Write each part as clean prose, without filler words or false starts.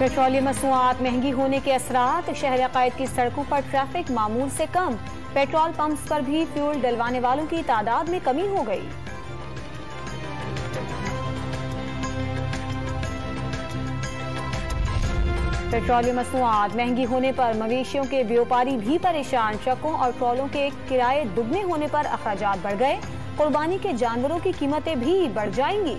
Petroleum मसनूआत महंगी होने के असरात, शहर अकायद की सड़कों पर ट्रैफिक मामूल से कम। पेट्रोल पंप्स पर भी फ्यूल डलवाने वालों की तादाद में कमी हो गई। पेट्रोलियम मसनूआत महंगी होने पर मवेशियों के व्यापारी भी परेशान। ट्रकों और ट्रॉलों के किराए दुगने होने पर अखराजात बढ़ गए। कुर्बानी के जानवरों की कीमतें भी बढ़ जाएंगी।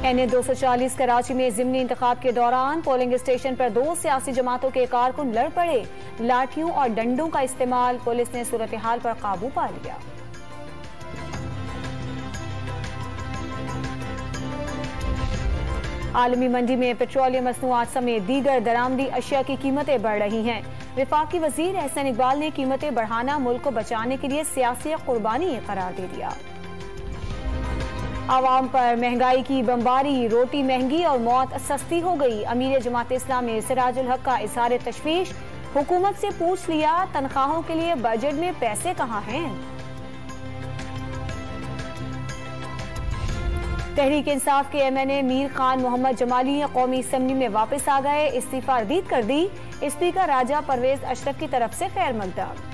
NA-240 कराची में ज़िमनी इंतखाब के दौरान पोलिंग स्टेशन पर 2 सियासी जमातों के कारकुन लड़ पड़े। लाठियों और डंडों का इस्तेमाल, पुलिस ने सूरत हाल पर काबू पा लिया। आलमी मंडी में पेट्रोलियम मसनूआत समेत दीगर दरामदी अशिया की कीमतें बढ़ रही हैं। वफाकी वजीर एहसन इकबाल ने कीमतें बढ़ाना मुल्क को बचाने के लिए सियासी कुर्बानी करार दे दिया। आवाम पर महंगाई की बमबारी, रोटी महंगी और मौत सस्ती हो गई। अमीर जमात इस्लामी सिराजुल हक का इजहार तशवीश, हुकूमत से पूछ लिया तनख्वाहों के लिए बजट में पैसे कहाँ हैं। तहरीक इंसाफ के MNA मीर खान मोहम्मद जमाली कौमी असम्बली में वापस आ गए। इस्तीफा रद्द कर दी। स्पीकर राजा परवेज अशरफ की तरफ से खैर मकदम।